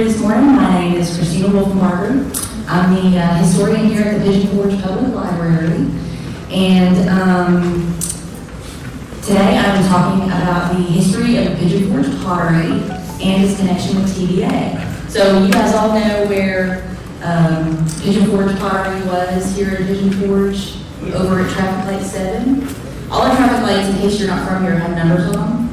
here this morning. My name is Christina Wolfenbarger. I'm the historian here at the Pigeon Forge Public Library. And today I'm talking about the history of the Pigeon Forge Pottery and its connection with TBA. So you guys all know where Pigeon Forge Pottery was here at Pigeon Forge over at traffic light 7. All our traffic lights, in case you're not from here, have numbers on them,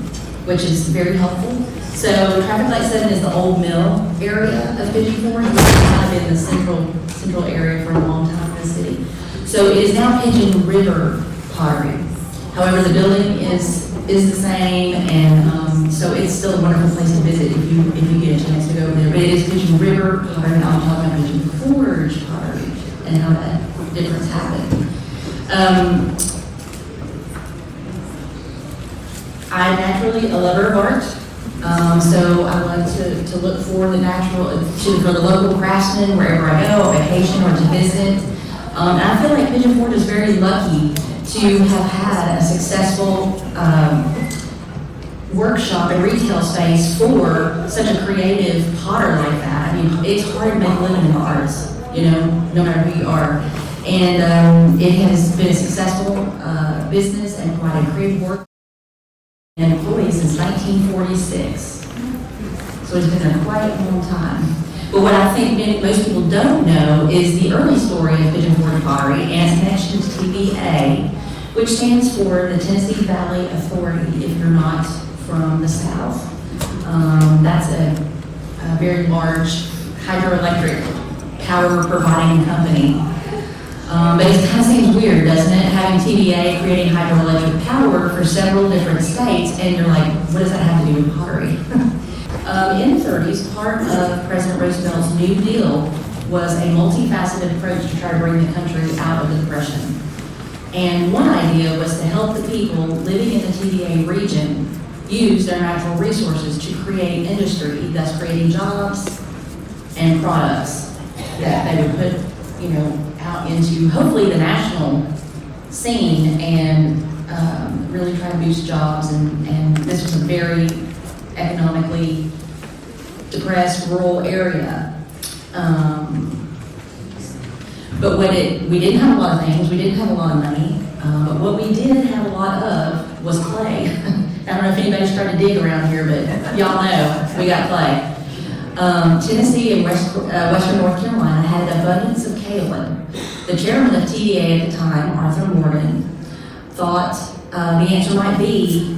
which is very helpful. So traffic light 7 is the old mill area of Pigeon Forge, which has kind of been the central area for a long time in the city. So it is now Pigeon River Pottery. However, the building is the same, and so it's still a wonderful place to visit if you get a chance to go over there. But it is Pigeon River Pottery, and I'm talking about Pigeon Forge Pottery and how that difference happened. I'm naturally a lover of art, so I like to look for the for the local craftsmen wherever I go, on vacation or to visit. And I feel like Pigeon Forge is very lucky to have had a successful workshop and retail space for such a creative potter like that. I mean, it's hard to make a living in the arts, no matter who you are. And it has been a successful business and provided creative work and employees since 1946. So it's been a quite long time. But what I think most people don't know is the early story of Pigeon Forge Pottery and its connection to TVA, which stands for the Tennessee Valley Authority, if you're not from the South. That's a very large hydroelectric power providing company. But it kind of seems weird, doesn't it? Having TVA creating hydroelectric power for several different states, and you're like, what does that have to do with pottery? In the 30s, part of President Roosevelt's New Deal was a multifaceted approach to try to bring the country out of the Depression. And one idea was to help the people living in the TVA region use their natural resources to create industry, thus creating jobs and products that they would put, out into hopefully the national scene and really try to boost jobs. And this was a very economically depressed rural area. But we didn't have a lot of things, we didn't have a lot of money, but what we did have a lot of was clay. I don't know if anybody's tried to dig around here, but y'all know we got clay. Tennessee and Western North Carolina had an abundance of kaolin. The chairman of TVA at the time, Arthur Morgan, thought the answer might be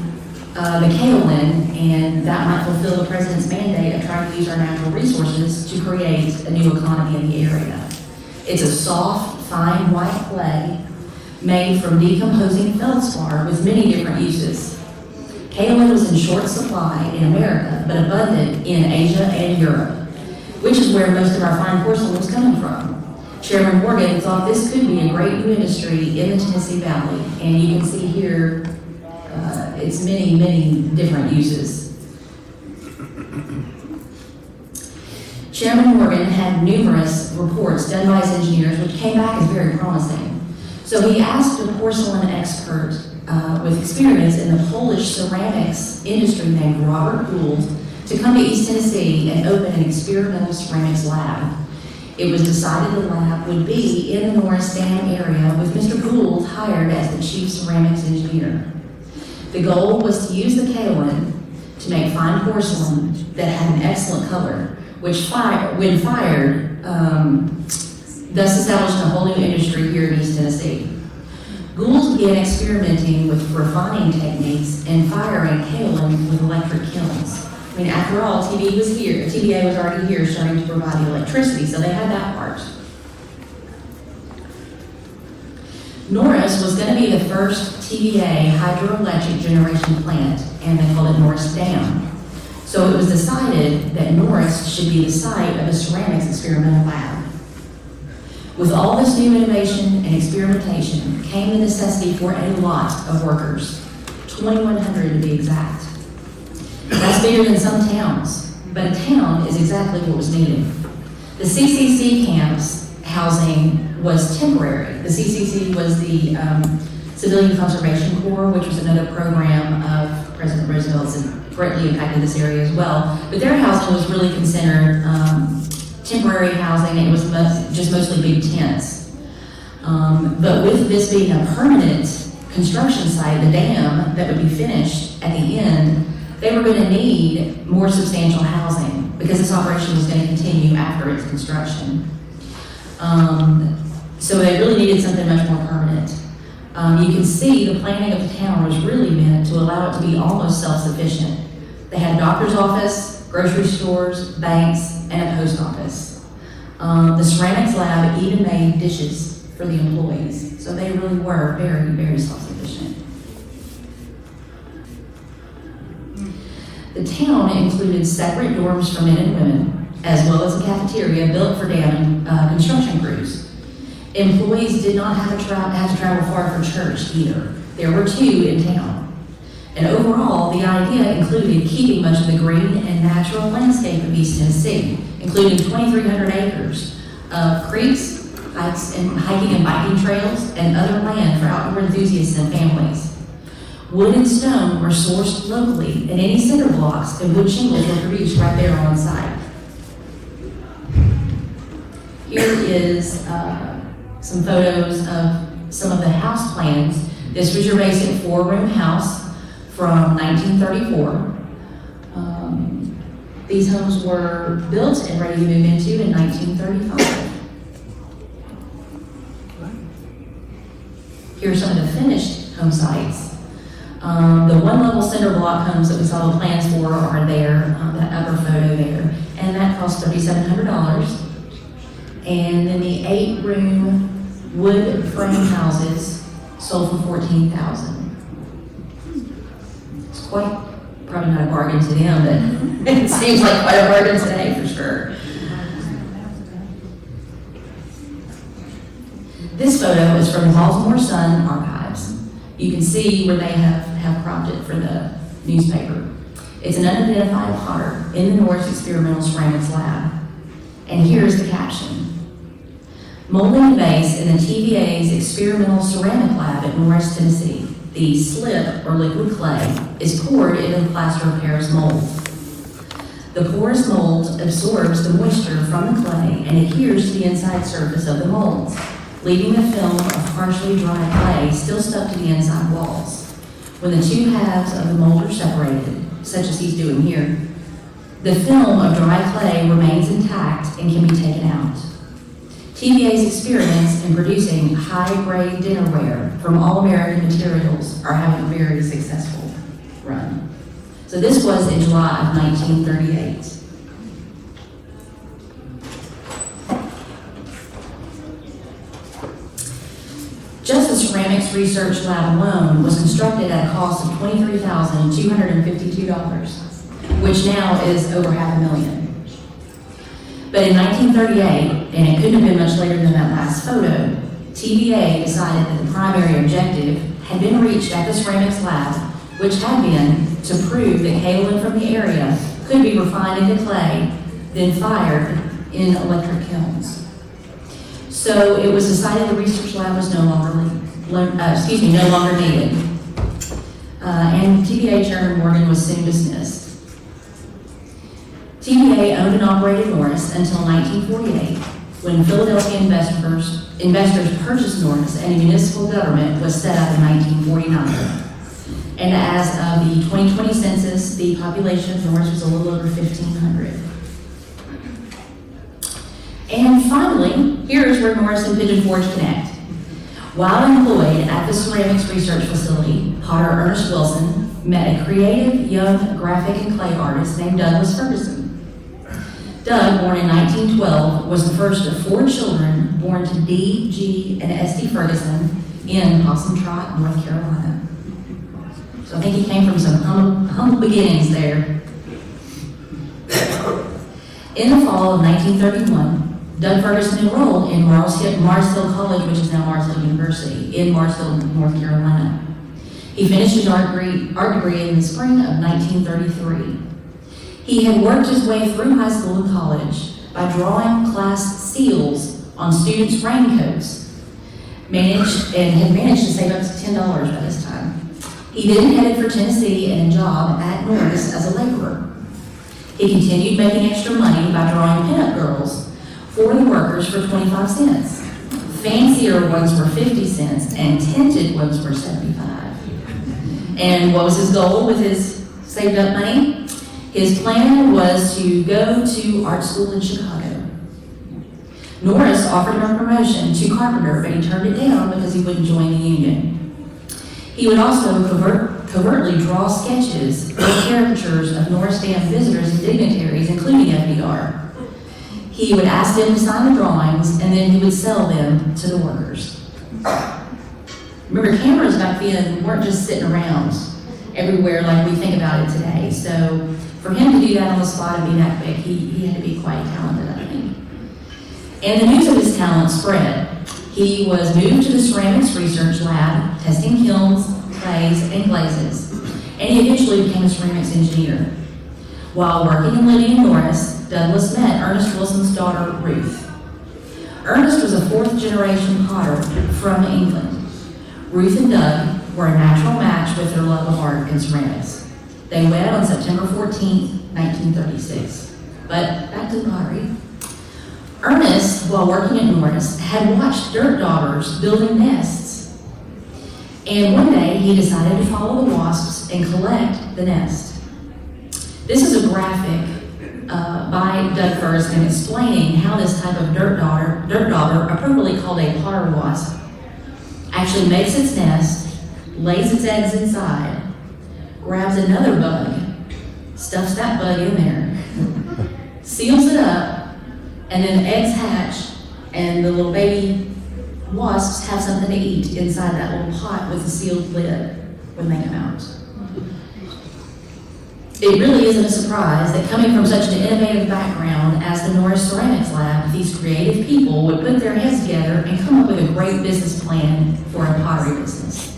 the kaolin, and that might fulfill the president's mandate of trying to use our natural resources to create a new economy in the area. It's a soft, fine white clay made from decomposing feldspar with many different uses. Kaolin was in short supply in America, but abundant in Asia and Europe, which is where most of our fine porcelain was coming from. Chairman Morgan thought this could be a great new industry in the Tennessee Valley, and you can see here its many, many different uses. Chairman Morgan had numerous reports done by his engineers which came back as very promising. So he asked a porcelain expert with experience in the Polish ceramics industry named Robert Gould to come to East Tennessee and open an experimental ceramics lab. It was decided the lab would be in the Norris Dam area with Mr. Gould hired as the chief ceramics engineer. The goal was to use the kaolin to make fine porcelain that had an excellent color, which when fired, thus establishing a whole new industry here in East Tennessee. Gould began experimenting with refining techniques and firing kaolin with electric kilns. I mean, after all, TVA was already here starting to provide the electricity, so they had that part. Norris was going to be the first TVA hydroelectric generation plant, and they called it Norris Dam. So it was decided that Norris should be the site of a ceramics experimental lab. With all this new innovation and experimentation came the necessity for a lot of workers, 2,100 to be exact. That's bigger than some towns, but a town is exactly what was needed. The CCC camp's housing was temporary. The CCC was the Civilian Conservation Corps, which was another program of President Roosevelt's greatly impacted this area as well. But their housing was really considered temporary housing, and it was just mostly big tents. But with this being a permanent construction site, the dam that would be finished at the end, they were going to need more substantial housing because this operation was going to continue after its construction. So they really needed something much more permanent. You can see the planning of the town was really meant to allow it to be almost self-sufficient. They had a doctor's office, grocery stores, banks, and a post office. The ceramics lab even made dishes for the employees, so they really were very, very self-sufficient. The town included separate dorms for men and women, as well as a cafeteria built for dam construction crews. Employees did not have to travel far for church either. There were 2 in town. And overall, the idea included keeping much of the green and natural landscape of East Tennessee, including 2,300 acres of creeks, hiking and biking trails, and other land for outdoor enthusiasts and families. Wood and stone were sourced locally, and any cinder blocks and wood shingles were produced right there on site. Here is some photos of some of the house plans. This was your basic 4-room house from 1934. These homes were built and ready to move into in 1935. Here are some of the finished home sites. The 1-level cinder block homes that we saw the plans for are there, that upper photo there, and that cost $3,700. And then the 8-room wood frame houses sold for $14,000. It's probably not a bargain to them, but it seems like quite a bargain today for sure. This photo is from the Baltimore Sun archives. You can see where they have cropped it for the newspaper. It's an unidentified potter in the Norris Experimental Ceramics Lab. And here's the caption. Molding the base in the TVA's Experimental Ceramic Lab at Norris, Tennessee. The slip, or liquid clay, is poured into the plaster of Paris mold. The porous mold absorbs the moisture from the clay and adheres to the inside surface of the molds, leaving the film of partially dry clay still stuck to the inside walls. When the 2 halves of the mold are separated, such as he's doing here, the film of dry clay remains intact and can be taken out. TVA's experiments in producing high-grade dinnerware from all-American materials are having a very successful run. So this was in July of 1938. Just the ceramics research lab alone was constructed at a cost of $23,252, which now is over $500,000. But in 1938, and it couldn't have been much later than that last photo, TVA decided that the primary objective had been reached at the ceramics lab, which had been to prove that kaolin from the area could be refined into clay, then fired in electric kilns. So it was decided the research lab was no longer needed. And TVA Chairman Morgan was soon dismissed. TVA owned and operated Norris until 1948, when Philadelphia investors purchased Norris and a municipal government was set up in 1949. And as of the 2020 census, the population of Norris was a little over 1,500. And finally, here's where Norris and Pigeon Forge connect. While employed at the ceramics research facility, potter Ernest Wilson met a creative young graphic and clay artist named Douglas Ferguson. Doug, born in 1912, was the first of 4 children born to D, G, and S.D. Ferguson in Possum Trot, North Carolina. So I think he came from some humble beginnings there. In the fall of 1931, Doug Ferguson enrolled in Marsfield College, which is now Marsfield University, in Marsfield, North Carolina. He finished his art degree in the spring of 1933. He had worked his way through high school and college by drawing class seals on students' raincoats, and had managed to save up to $10 by this time. He then headed for Tennessee and a job at Norris as a laborer. He continued making extra money by drawing pinup girls for the workers for 25 cents. Fancier ones were 50 cents and tinted ones were 75. And what was his goal with his saved up money? His plan was to go to art school in Chicago. Norris offered him a promotion to carpenter, but he turned it down because he wouldn't join the union. He would also covertly draw sketches or caricatures of Norris Dam visitors and dignitaries, including FDR. He would ask them to sign the drawings, and then he would sell them to the workers. Remember, cameras back then weren't just sitting around everywhere like we think about it today. So for him to do that on the spot and be that quick, he had to be quite talented, I think. And the news of his talent spread. He was moved to the ceramics research lab, testing kilns, clays, and glazes, and he eventually became a ceramics engineer. While working and living in Norris, Douglas met Ernest Wilson's daughter, Ruth. Ernest was a fourth-generation potter from England. Ruth and Doug were a natural match with their love of art and ceramics. They wed on September 14, 1936. But back to the pottery. Ernest, while working at Norris, had watched dirt daughters building nests. And one day, he decided to follow the wasps and collect the nest. This is a graphic by Doug Ferguson explaining how this type of dirt daughter, appropriately called a potter wasp, actually makes its nest, lays its eggs inside, grabs another bug, stuffs that bug in there, seals it up, and then the eggs hatch, and the little baby wasps have something to eat inside that little pot with a sealed lid when they come out. It really isn't a surprise that coming from such an innovative background as the Norris Ceramics Lab, these creative people would put their heads together and come up with a great business plan for a pottery business.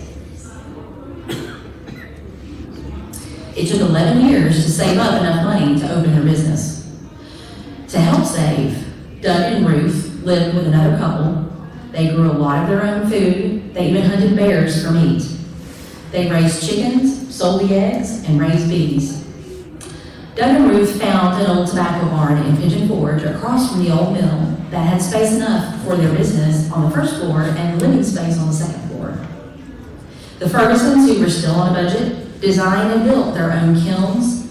It took 11 years to save up enough money to open their business. To help save, Doug and Ruth lived with another couple. They grew a lot of their own food. They even hunted bears for meat. They raised chickens, sold the eggs, and raised bees. Doug and Ruth found an old tobacco barn in Pigeon Forge across from the old mill that had space enough for their business on the first floor and living space on the second floor. The Fergusons, who were still on a budget, designed and built their own kilns,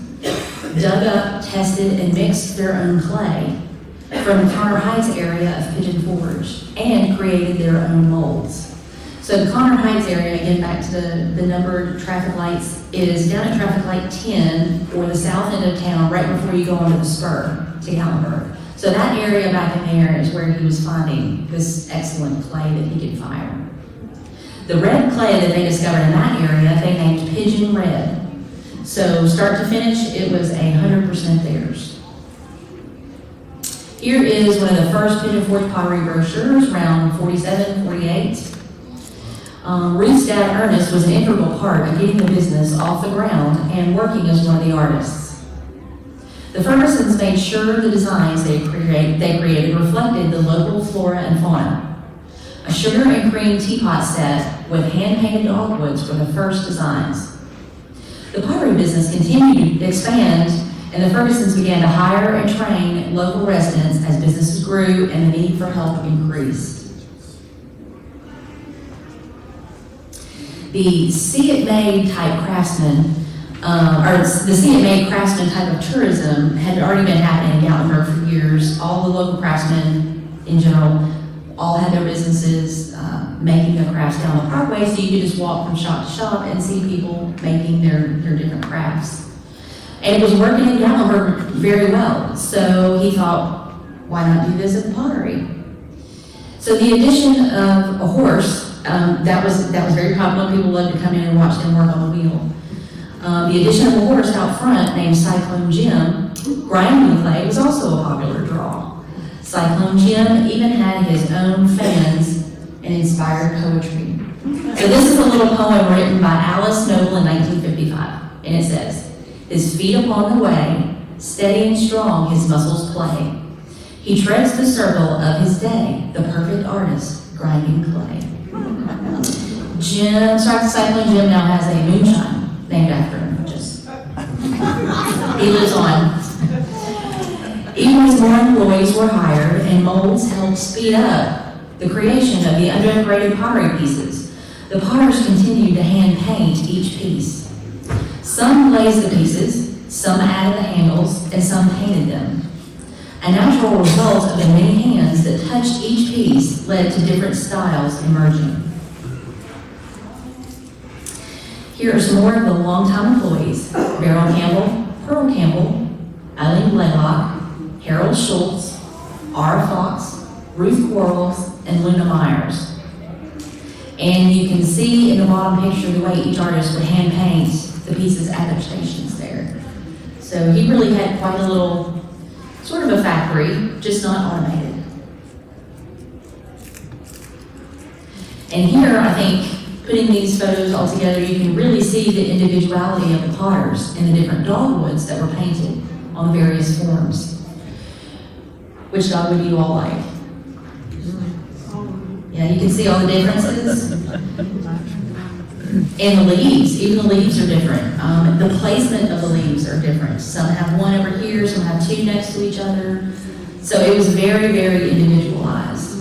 dug up, tested, and mixed their own clay from the Connor Heights area of Pigeon Forge and created their own molds. So the Connor Heights area, again back to the numbered traffic lights, is down at traffic light 10 or the south end of town right before you go onto the spur to Gallenberg. So that area back in there is where he was finding this excellent clay that he could fire. The red clay that they discovered in that area, they named Pigeon Red. So start to finish, it was 100% theirs. Here is one of the first Pigeon Forge Pottery brochures, around 47, 48. Ruth's dad, Ernest, was an integral part of getting the business off the ground and working as one of the artists. The Fergusons made sure the designs they created reflected the local flora and fauna. A sugar and cream teapot set with hand-painted dogwoods were the first designs. The pottery business continued to expand, and the Fergusons began to hire and train local residents as businesses grew and the need for help increased. The see-it-made type craftsman, or the see-it-made craftsman type of tourism had already been happening in Gatlinburg for years. All the local craftsmen in general all had their businesses making their crafts down the parkway, so you could just walk from shop to shop and see people making their different crafts. And it was working in Gatlinburg very well, so he thought, why not do this in pottery? So the addition of a horse, that was very popular. People loved to come in and watch them work on the wheel. The addition of a horse out front named Cyclone Jim, grinding clay, was also a popular draw. Cyclone Jim even had his own fans and inspired poetry. So this is a little poem written by Alice Noble in 1955, and it says, "His feet upon the way, steady and strong his muscles play. He treads the circle of his day, the perfect artist grinding clay." Jim, Cycling Jim now has a moonshine named after him. Just he lives on. Even as more employees were hired and molds helped speed up the creation of the undecorated pottery pieces, the potters continued to hand paint each piece. Some glazed the pieces, some added the handles, and some painted them. A natural result of the many hands that touched each piece led to different styles emerging. Here are some more of the longtime employees: Beryl Campbell, Pearl Campbell, Eileen Blaylock, Harold Schultz, Ara Fox, Ruth Quarles, and Luna Myers. And you can see in the bottom picture the way each artist would hand paint the pieces at their stations there. So he really had quite a little, sort of a factory, just not automated. And here, I think, putting these photos all together, you can really see the individuality of the potters and the different dogwoods that were painted on various forms. Which dog would you all like? Yeah, you can see all the differences. And the leaves, even the leaves are different. The placement of the leaves are different. Some have one over here, some have two next to each other. So it was very, very individualized.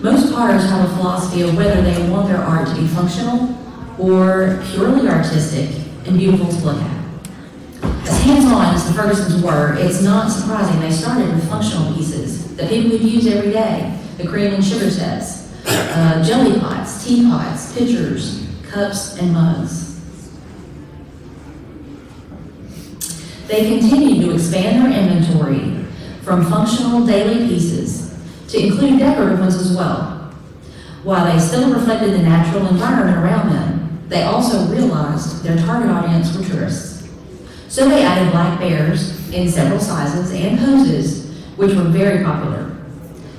Most potters have a philosophy of whether they want their art to be functional or purely artistic and beautiful to look at. As hands-on as the Fergusons were, it's not surprising they started with functional pieces that people would use every day: the cream and sugar sets, jelly pots, teapots, pitchers, cups, and mugs. They continued to expand their inventory from functional daily pieces to include decorative ones as well. While they still reflected the natural environment around them, they also realized their target audience were tourists. So they added black bears in several sizes and poses, which were very popular.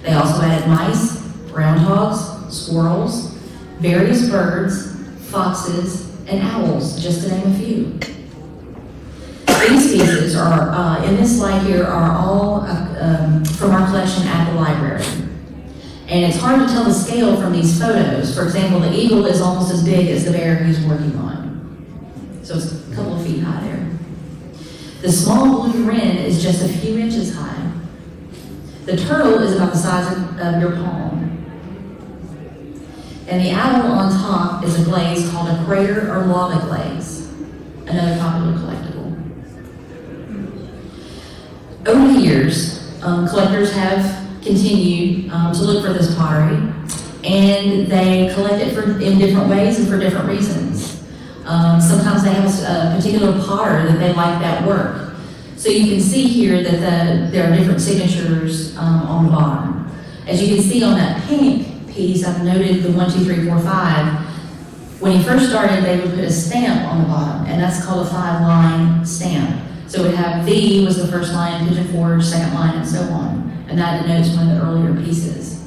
They also added mice, groundhogs, squirrels, various birds, foxes, and owls, just to name a few. These pieces are, in this slide here, are all from our collection at the library. And it's hard to tell the scale from these photos. For example, the eagle is almost as big as the bear he's working on. So it's a couple of feet high there. The small blue wren is just a few inches high. The turtle is about the size of your palm. And the owl on top is a glaze called a crater or lava glaze, another popular collectible. Over the years, collectors have continued to look for this pottery, and they collect it in different ways and for different reasons. Sometimes they have a particular potter that they like that work. So you can see here that there are different signatures on the bottom. As you can see on that pink piece, I've noted the 1, 2, 3, 4, 5. When he first started, they would put a stamp on the bottom, and that's called a 5-line stamp. So it would have V was the first line, Pigeon Forge, second line, and so on. And that denotes one of the earlier pieces.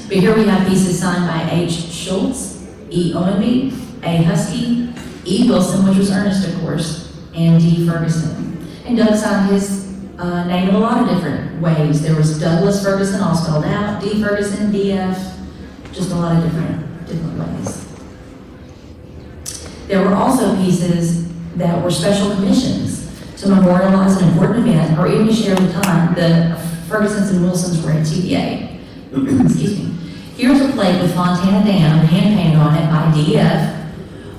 But here we have pieces signed by H. Schultz, E. Owenby, A. Husky, E. Wilson, which was Ernest, of course, and D. Ferguson. And Doug signed his name in a lot of different ways. There was Douglas Ferguson, all spelled out, D. Ferguson, D.F., just a lot of different ways. There were also pieces that were special commissions to memorialize an important event or even to share the time the Fergusons and Wilsons were at TVA. Excuse me. Here's a plate with Fontana Dam hand-painted on it by D.F.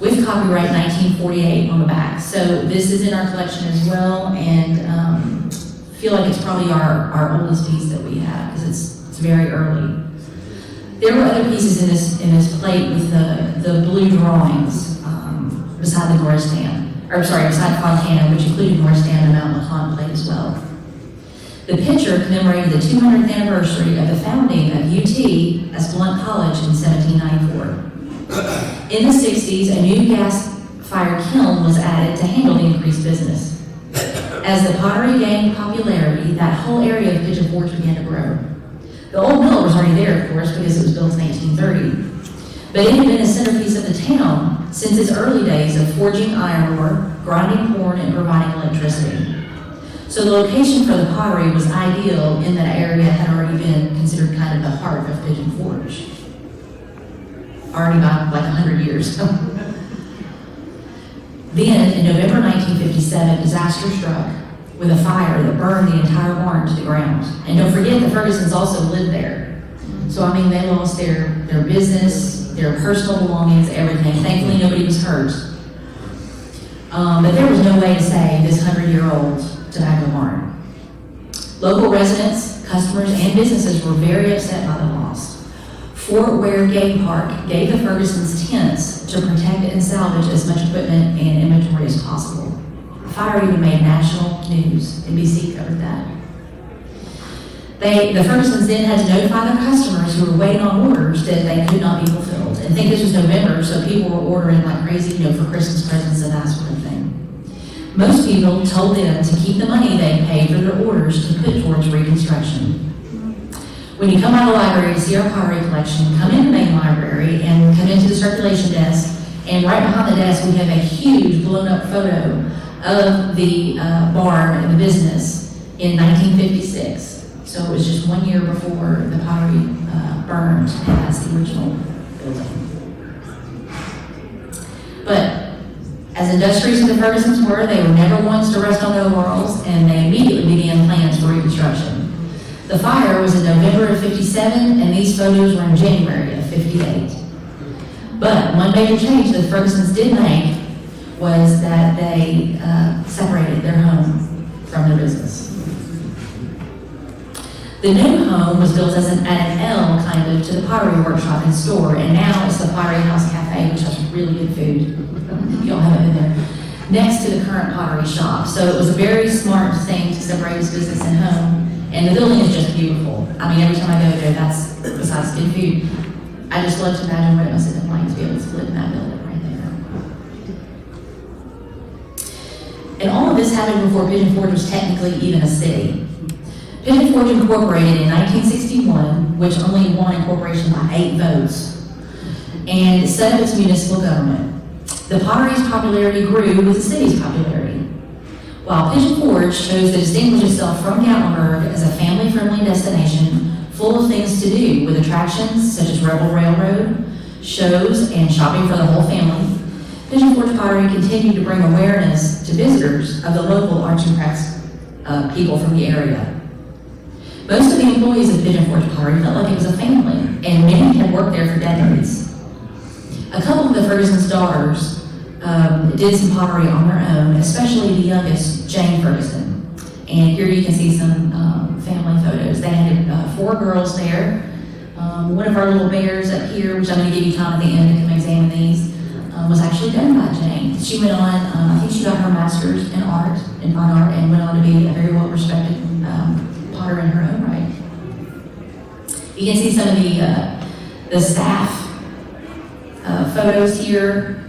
with copyright 1948 on the back. So this is in our collection as well, and feel like it's probably our oldest piece that we have because it's very early. There were other pieces in this plate with the blue drawings beside the Norris Dam, beside Fontana, which included Norris Dam and Mount LeConte plate as well. The picture commemorated the 200th anniversary of the founding of UT as Blount College in 1794. In the 60s, a new gas-fired kiln was added to handle the increased business. As the pottery gained popularity, that whole area of Pigeon Forge began to grow. The old mill was already there, of course, because it was built in 1830. But it had been a centerpiece of the town since its early days of forging iron ore, grinding corn, and providing electricity. So the location for the pottery was ideal in that area had already been considered kind of the heart of Pigeon Forge. already about like 100 years. Then, in November 1957, disaster struck with a fire that burned the entire barn to the ground. And don't forget, the Fergusons also lived there. So, I mean, they lost their business, their personal belongings, everything. Thankfully, nobody was hurt. But there was no way to save this 100-year-old tobacco barn. Local residents, customers, and businesses were very upset by the loss. Fort Ware Game Park gave the Fergusons tents to protect and salvage as much equipment and inventory as possible. The fire even made national news. NBC covered that. The Fergusons then had to notify their customers who were waiting on orders that they could not be fulfilled. And think this was November, so people were ordering like crazy, for Christmas presents and that sort of thing. Most people told them to keep the money they paid for their orders to put towards reconstruction. When you come out of the library to see our pottery collection, come in the main library and come into the circulation desk, and right behind the desk we have a huge blown up photo of the barn and the business in 1956. So it was just 1 year before the pottery burned, and that's the original building. But as industrious as the Fergusons were, they were never ones to rest on their laurels, and they immediately began plans for reconstruction. The fire was in November of 57, and these photos were in January of 58. But one major change that the Fergusons did make was that they separated their home from their business. The new home was built at an L kind of to the pottery workshop and store, and now it's the Pottery House Cafe, which has really good food. If y'all haven't been there. Next to the current pottery shop. So it was a very smart thing to separate his business and home. And the building is just beautiful. I mean, every time I go there, that's, besides good food, I just love to imagine what it must have been like to be able to live in that building right there. And all of this happened before Pigeon Forge was technically even a city. Pigeon Forge incorporated in 1961, which only won incorporation by 8 votes, and set up its municipal government. The pottery's popularity grew with the city's popularity. While Pigeon Forge chose to distinguish itself from Gatlinburg as a family-friendly destination full of things to do with attractions such as Rebel Railroad, shows, and shopping for the whole family, Pigeon Forge Pottery continued to bring awareness to visitors of the local arts and crafts people from the area. Most of the employees of Pigeon Forge Pottery felt like it was a family, and many had worked there for decades. A couple of the Ferguson's daughters did some pottery on their own, especially the youngest, Jane Ferguson. And here you can see some family photos. They had 4 girls there. One of our little bears up here, which I'm going to give you time at the end to come examine these, was actually done by Jane. She went on, I think she got her master's in art, in fine art, and went on to be a very well-respected potter in her own right. You can see some of the staff photos here.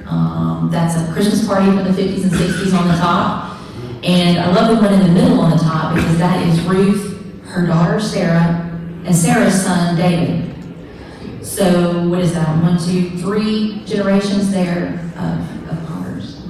That's a Christmas party from the 50s and 60s on the top. And I love the one in the middle on the top because that is Ruth, her daughter Sarah, and Sarah's son David. So what is that? 1, 2, 3 generations there of potters.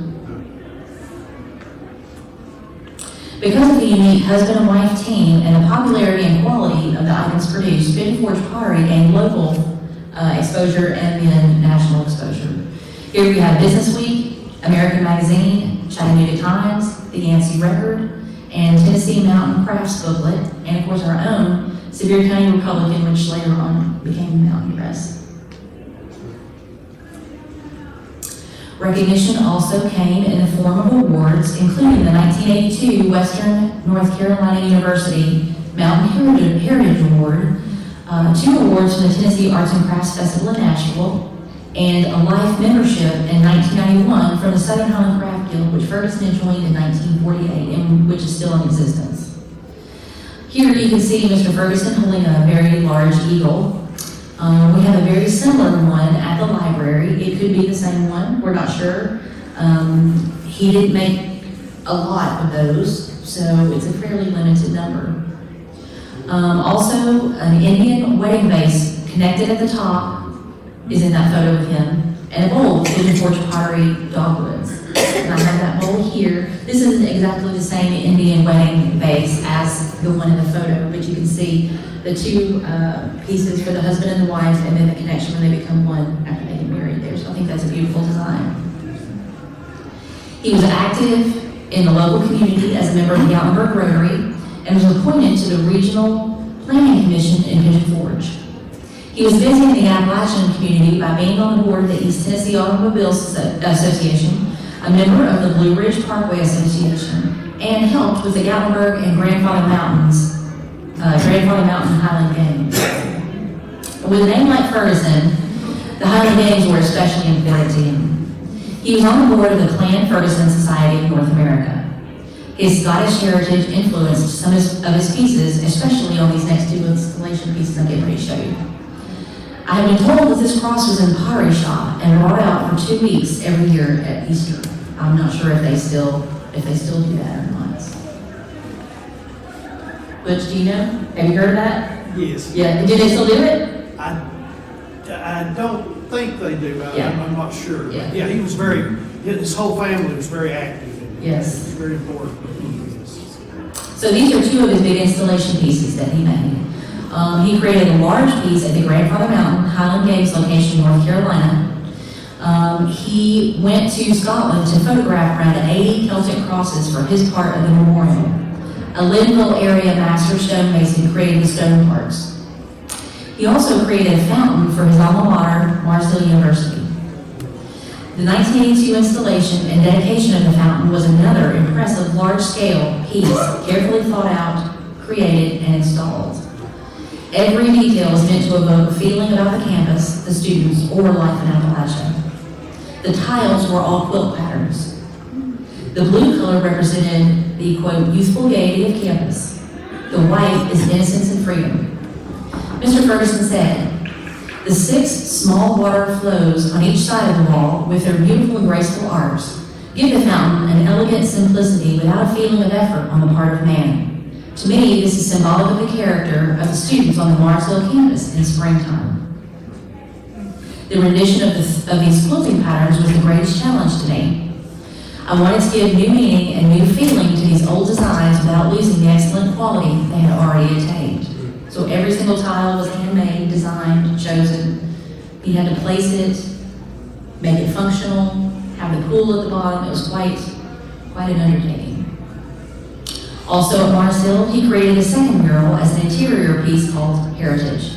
Because of the unique husband and wife team and the popularity and quality of the items produced, Pigeon Forge Pottery gained local exposure and then national exposure. Here we have Business Week, American Magazine, Chattanooga Times, the Yancey Record, and Tennessee Mountain Crafts booklet, and of course our own Sevier County Republican, which later on became the Mountain Press. Recognition also came in the form of awards, including the 1982 Western North Carolina University Mountain Heritage Award, 2 awards from the Tennessee Arts and Crafts Festival in Nashville, and a life membership in 1991 from the Southern Highland Craft Guild, which Ferguson had joined in 1948, and which is still in existence. Here you can see Mr. Ferguson holding a very large eagle. We have a very similar one at the library. It could be the same one, we're not sure. He didn't make a lot of those, so it's a fairly limited number. Also, an Indian wedding vase connected at the top is in that photo of him, and a bowl with Pigeon Forge Pottery dogwoods. And I have that bowl here. This isn't exactly the same Indian wedding vase as the one in the photo, but you can see the 2 pieces for the husband and the wife, and then the connection when they become one after they get married. He was active in the local community as a member of the Gatlinburg Rotary and was appointed to the Regional Planning Commission in Pigeon Forge. He was busy in the Appalachian community by being on the board of the East Tennessee Automobile Association, a member of the Blue Ridge Parkway Association, and helped with the Gatlinburg and Grandfather Mountain Highland Games. With a name like Ferguson, the Highland Games were especially important to him. He was on the board of the Clan Ferguson Society of North America. His Scottish heritage influenced some of his pieces, especially on these next two installation pieces I'm getting ready to show you. I have been told that this cross was in pottery shop and brought out for 2 weeks every year at Easter. I'm not sure if they still do that or not. Butch, do you know? Have you heard of that? Yes. Yeah. Do they still do it? I don't think they do. I'm not sure. Yeah. Yeah, he was his whole family was very active. Yes. It was very important. So these are two of his big installation pieces that he made. He created a large piece at the Grandfather Mountain Highland Games location in North Carolina. He went to Scotland to photograph around 80 Celtic crosses for his part of the memorial. A Linville area master stonemason created the stone parts. He also created a fountain for his alma mater, Marshall University. The 1982 installation and dedication of the fountain was another impressive large-scale piece, carefully thought out, created, and installed. Every detail was meant to evoke a feeling about the campus, the students, or life in Appalachia. The tiles were all quilt patterns. The blue color represented the, quote, youthful gaiety of campus. The white is innocence and freedom. Mr. Ferguson said, the 6 small water flows on each side of the wall with their beautiful and graceful arcs give the fountain an elegant simplicity without a feeling of effort on the part of man. To me, this is symbolic of the character of the students on the Marsville campus in springtime. The rendition of these quilting patterns was the greatest challenge to me. I wanted to give new meaning and new feeling to these old designs without losing the excellent quality they had already attained. So every single tile was handmade, designed, chosen. You had to place it, make it functional, have the pool at the bottom. It was quite an undertaking. Also at Mars Hill, he created a second mural as an interior piece called Heritage.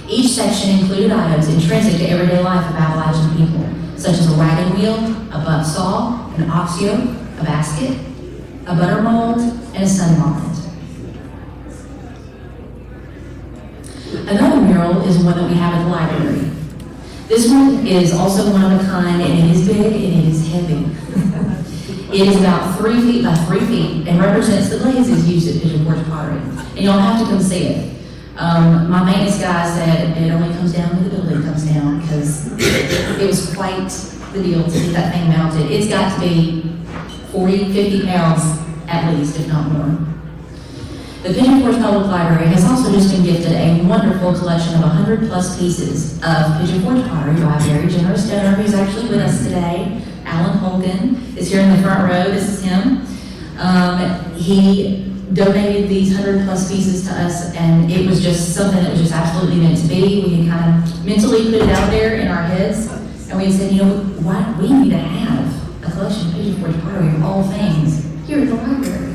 Each section included items intrinsic to everyday life of Appalachian people, such as a wagon wheel, a butt saw, an ox yoke, a basket, a butter mold, and a sun bonnet. Another mural is one that we have at the library. This one is also one of a kind, and it is big and it is heavy. It is about 3 feet by 3 feet and represents the glazes used at Pigeon Forge Pottery. And you'll have to come see it. My maintenance guy said it only comes down when the building comes down because it was quite the deal to get that thing mounted. It's got to be 40, 50 pounds at least, if not more. The Pigeon Forge Public Library has also just been gifted a wonderful collection of 100 plus pieces of Pigeon Forge pottery by a very generous donor who's actually with us today. Alan Holgan is here in the front row. This is him. He donated these 100 plus pieces to us, and it was just something that was just absolutely meant to be. We had kind of mentally put it out there in our heads, and we said, what? We need to have a collection of Pigeon Forge pottery of all things here at the library.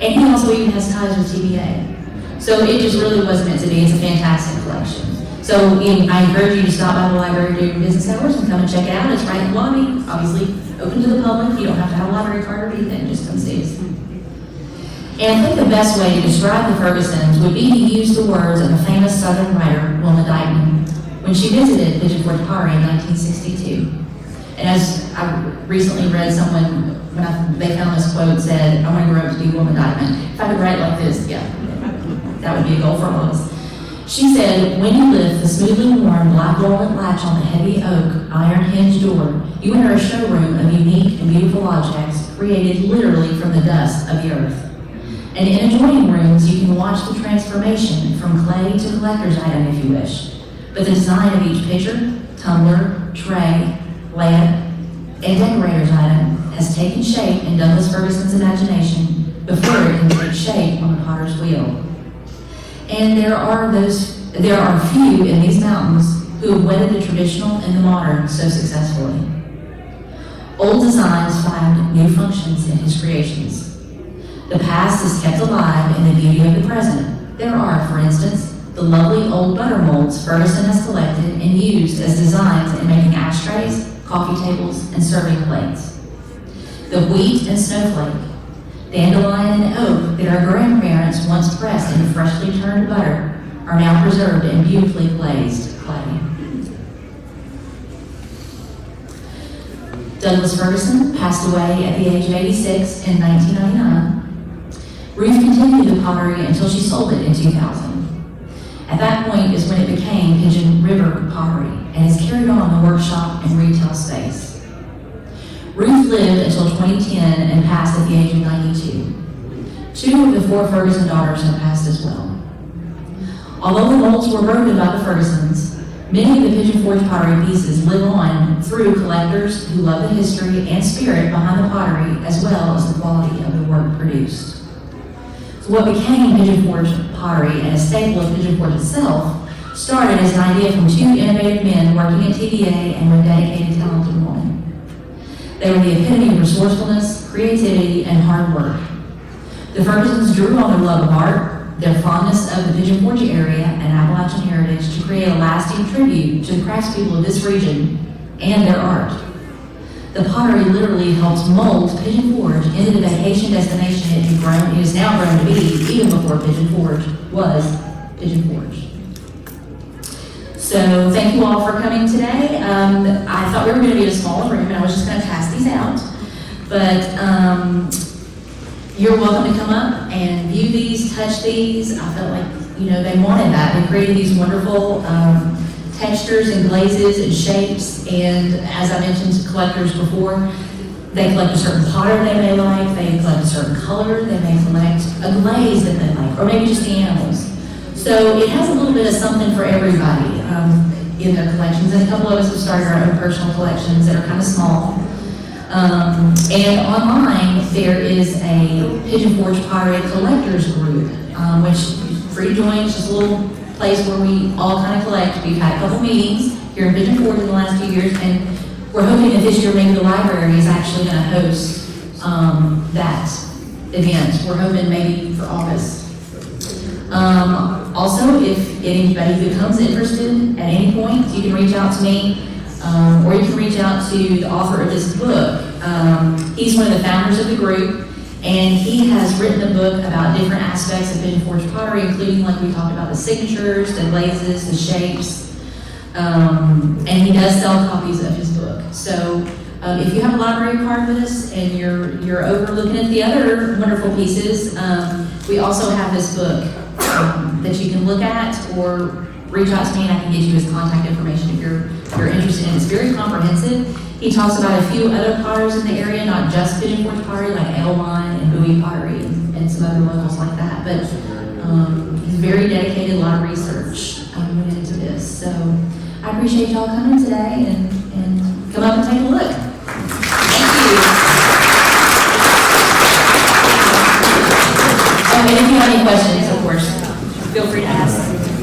And he also even has ties with TBA. So it just really was meant to be. It's a fantastic collection. So I encourage you to stop by the library during business hours and come and check it out. It's right in the lobby, obviously open to the public. You don't have to have a library card or anything, just come see us. And I think the best way to describe the Fergusons would be to use the words of the famous Southern writer, Wilma Dykeman, when she visited Pigeon Forge Pottery in 1962. And as I recently read someone, when they found this quote, said, I want to grow up to be Wilma Dykeman. If I could write like this, yeah, that would be a goal for all of us. She said, when you lift the smoothly worn black walnut latch on the heavy oak iron hinge door, you enter a showroom of unique and beautiful objects created literally from the dust of the earth. And in adjoining rooms, you can watch the transformation from clay to collector's item if you wish. But the design of each pitcher, tumbler, tray, lamp, and decorator's item has taken shape in Douglas Ferguson's imagination before it can take shape on the potter's wheel. And there are few in these mountains who have wedded the traditional and the modern so successfully. Old designs find new functions in his creations. The past is kept alive in the beauty of the present. There are, for instance, the lovely old butter molds Ferguson has collected and used as designs in making ashtrays, coffee tables, and serving plates. The wheat and snowflake, dandelion and oak that our grandparents once pressed into freshly turned butter are now preserved in beautifully glazed clay. Douglas Ferguson passed away at the age of 86 in 1999. Ruth continued the pottery until she sold it in 2000. At that point is when it became Pigeon River Pottery and has carried on the workshop and retail space. Ruth lived until 2010 and passed at the age of 92. 2 of the 4 Ferguson daughters have passed as well. Although the molds were broken by the Fergusons, many of the Pigeon Forge Pottery pieces live on through collectors who love the history and spirit behind the pottery as well as the quality of the work produced. So what became Pigeon Forge Pottery and a staple of Pigeon Forge itself started as an idea from 2 innovative men working at TVA and one dedicated, talented woman. They were the epitome of resourcefulness, creativity, and hard work. The Fergusons drew on their love of art, their fondness of the Pigeon Forge area and Appalachian heritage to create a lasting tribute to the craftspeople of this region and their art. The pottery literally helped mold Pigeon Forge into the vacation destination it is now grown to be, even before Pigeon Forge was Pigeon Forge. So thank you all for coming today. I thought we were going to be in a smaller room and I was just going to pass these out. But you're welcome to come up and view these, touch these. I felt like, they wanted that. They created these wonderful textures and glazes and shapes, and as I mentioned to collectors before, they collect a certain potter they may like, they collect a certain color, they may collect a glaze that they like, or maybe just the animals. So it has a little bit of something for everybody in their collections, and a couple of us have started our own personal collections that are kind of small. And online, there is a Pigeon Forge Pottery Collectors Group, which is free to join. It's just a little place where we all kind of collect. We've had a couple meetings here in Pigeon Forge in the last few years, and we're hoping that this year maybe the library is actually going to host that event. We're hoping maybe for August. Also, if anybody becomes interested at any point, you can reach out to me, or you can reach out to the author of this book. He's one of the founders of the group, and he has written a book about different aspects of Pigeon Forge pottery, including, like we talked about, the signatures, the glazes, the shapes, and he does sell copies of his book. So if you have a library card with us and you're over looking at the other wonderful pieces, we also have this book that you can look at, or reach out to me and I can get you his contact information if you're interested in it. It's very comprehensive. He talks about a few other potters in the area, not just Pigeon Forge pottery, like Elwine and Bowie pottery and some other locals like that. But he's very dedicated, a lot of research went into this. So I appreciate y'all coming today and come up and take a look. Thank you. And if you have any questions, of course, feel free to ask.